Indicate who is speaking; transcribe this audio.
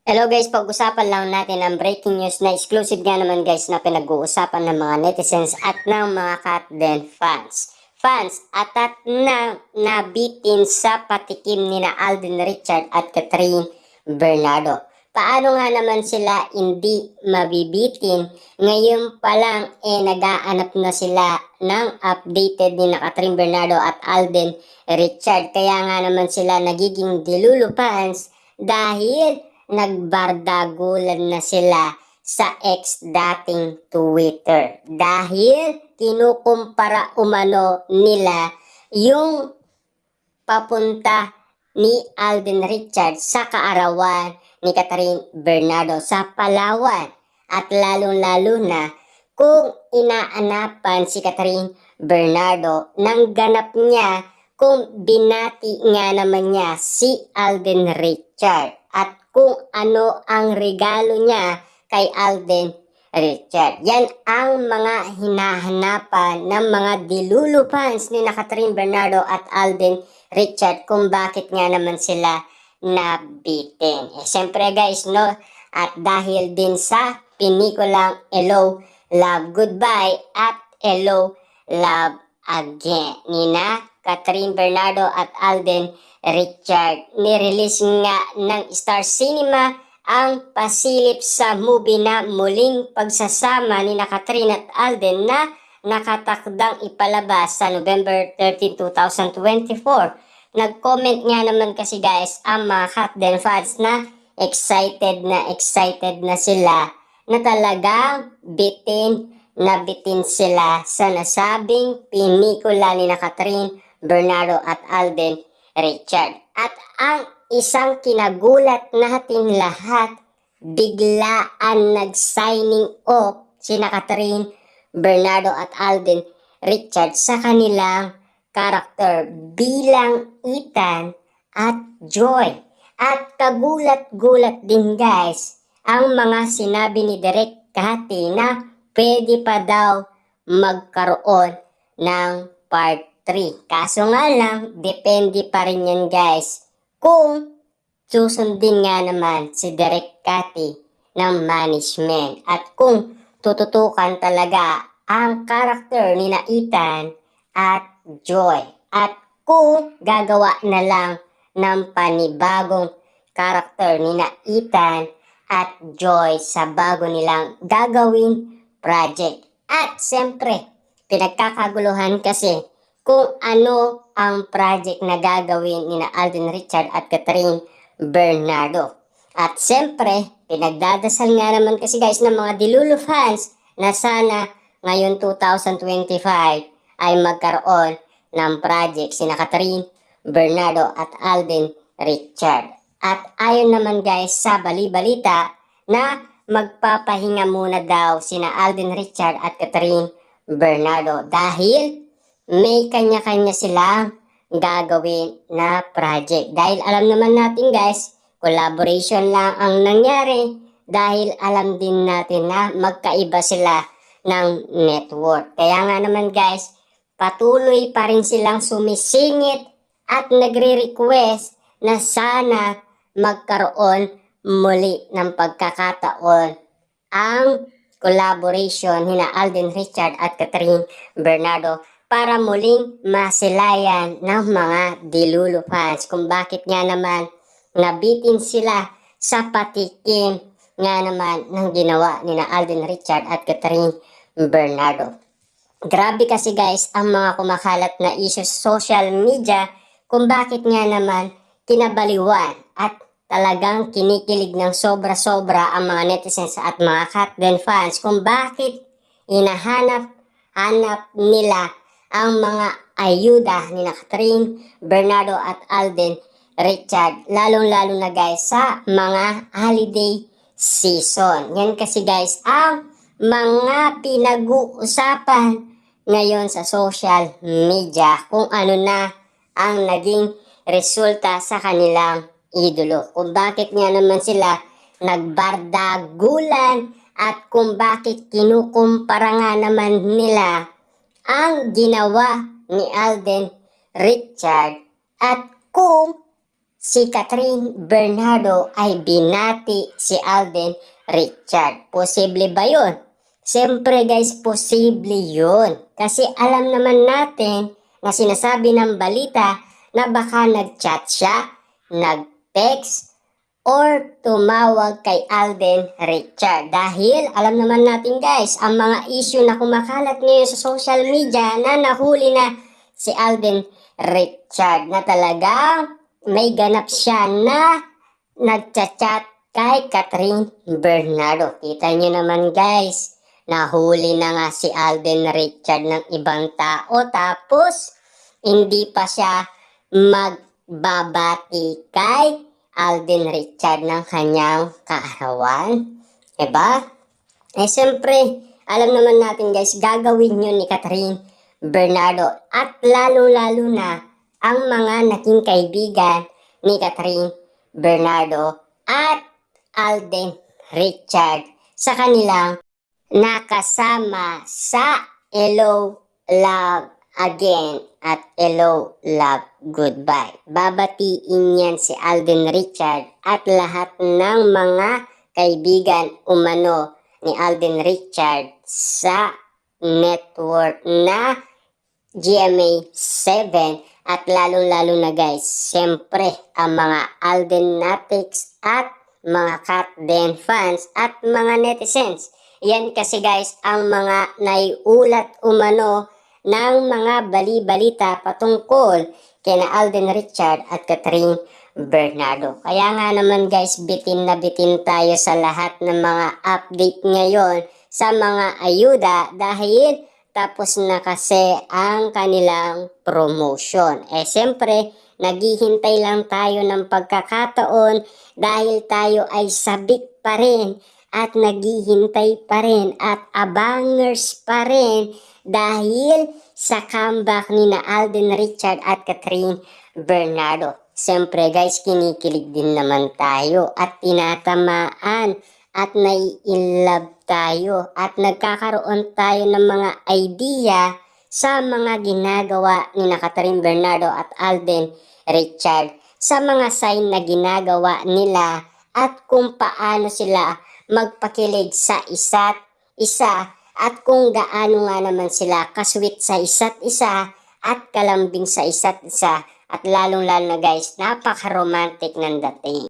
Speaker 1: Hello guys, pag-usapan lang natin ang breaking news na exclusive nga naman guys na pinag-uusapan ng mga netizens at ng mga Katden fans. Fans, atat na nabitin sa patikim ni na Alden Richard at Catherine Bernardo. Paano nga naman sila hindi mabibitin? Ngayon pa lang nag-aanap na sila ng updated ni na Catherine Bernardo at Alden Richard. Kaya nga naman sila nagiging dilulu fans dahil nagbardagulan na sila sa ex dating Twitter dahil kinukumpara umano nila yung papunta ni Alden Richard sa kaarawan ni Catherine Bernardo sa Palawan at lalong-lalo na kung inaanapan si Catherine Bernardo ng ganap niya kung binati nga naman niya si Alden Richard at kung ano ang regalo niya kay Alden Richard. Yan ang mga hinahanapan ng mga dilulu fans ni na Catherine Bernardo at Alden Richard kung bakit nga naman sila nabitin. Siyempre guys, no? At dahil din sa pinikulang Hello, Love, Goodbye at Hello, Love Again ni na Catherine Bernardo at Alden Richard. Nirelease nga ng Star Cinema ang pasilip sa movie na muling pagsasama ni na Catherine at Alden na nakatakdang ipalabas sa November 13, 2024. Nag-comment nga naman kasi guys ang mga Katden fans na excited na sila na talagang bitin sila sa nasabing pinikula ni na Catherine Bernardo at Alden Richard. At ang isang kinagulat natin lahat, biglaan nag-signing off sina Catherine Bernardo at Alden Richard sa kanilang karakter bilang Ethan at Joy. At kagulat-gulat din guys ang mga sinabi ni Direk Cathy na pwede pa daw magkaroon ng part 3. Kaso nga lang, depende pa rin yan guys kung susundin nga naman si Direk Cathy ng management at kung tututukan talaga ang karakter ni na Ethan at Joy at kung gagawa na lang ng panibagong karakter ni na Ethan at Joy sa bago nilang gagawing project. At siyempre, pinagkakaguluhan kasi kung ano ang project na gagawin ni na Alden Richard at Catherine Bernardo. At siyempre, pinagdadasal nga naman kasi guys ng mga dilulu fans na sana ngayon 2025 ay magkaroon ng project sina Catherine Bernardo at Alden Richard. At ayon naman guys sa bali-balita na magpapahinga muna daw sina Alden Richard at Catherine Bernardo dahil may kanya-kanya silang gagawin na project. Dahil alam naman natin guys, collaboration lang ang nangyari dahil alam din natin na magkaiba sila ng network. Kaya nga naman guys, patuloy pa rin silang sumisingit at nagre-request na sana magkaroon muli ng pagkakataon ang collaboration nina Alden Richard at Catherine Bernardo para muling masilayan ng mga dilulu fans kung bakit nga naman nabitin sila sa patikim nga naman ng ginawa nina Alden Richard at Catherine Bernardo. Grabe kasi guys ang mga kumakalat na issues sa social media kung bakit nga naman kinabaliwan at talagang kinikilig ng sobra-sobra ang mga netizens at mga Katden fans kung bakit hinahanap nila ang mga ayuda ni na Catherine Bernardo at Alden Richard, lalong-lalo na guys sa mga holiday season. Yan kasi guys ang mga pinag-uusapan ngayon sa social media kung ano na ang naging resulta sa kanilang idolo. Kung bakit nga naman sila nagbardagulan at kung bakit kinukumpara nga naman nila ang ginawa ni Alden Richard at kung si Catherine Bernardo ay binati si Alden Richard. Posible ba yun? Siyempre guys, posible yun. Kasi alam naman natin na sinasabi ng balita na baka nag-chat siya, nag-text, or tumawag kay Alden Richard. Dahil alam naman natin guys, ang mga issue na kumakalat ngayon sa social media na nahuli na si Alden Richard na talagang may ganap siya na nagchat-chat kay Catherine Bernardo. Kita nyo naman guys, nahuli na nga si Alden Richard ng ibang tao tapos hindi pa siya magbabati kay Alden Richard ng kanyang kaarawan. Diba? Eh siyempre, alam naman natin guys, gagawin yun ni Catherine Bernardo at lalo-lalo na ang mga naging kaibigan ni Catherine Bernardo at Alden Richard sa kanilang nakasama sa Hello Love Again at Hello Love Goodbye. Babatiin yan si Alden Richard at lahat ng mga kaibigan umano ni Alden Richard sa network na GMA7 at lalo-lalo na guys, siyempre ang mga Aldenatics at mga Katden fans at mga netizens. Yan kasi guys ang mga naiulat umano ng mga bali-balita patungkol kina Alden Richard at Catherine Bernardo. Kaya nga naman guys, bitin na bitin tayo sa lahat ng mga update ngayon sa mga ayuda dahil tapos na kasi ang kanilang promotion. Eh siyempre, naghihintay lang tayo ng pagkakataon dahil tayo ay sabik pa rin at naghihintay pa rin at abangers pa rin dahil sa comeback ni na Alden Richard at Catherine Bernardo. Siyempre guys, kinikilig din naman tayo at tinatamaan at nai-inlove tayo at nagkakaroon tayo ng mga idea sa mga ginagawa ni na Catherine Bernardo at Alden Richard, sa mga sign na ginagawa nila at kung paano sila magpakilig sa isa't isa at kung gaano nga naman sila kasweet sa isa't isa at kalambing sa isa't isa at lalong-lalo na guys, napaka-romantic ng dating.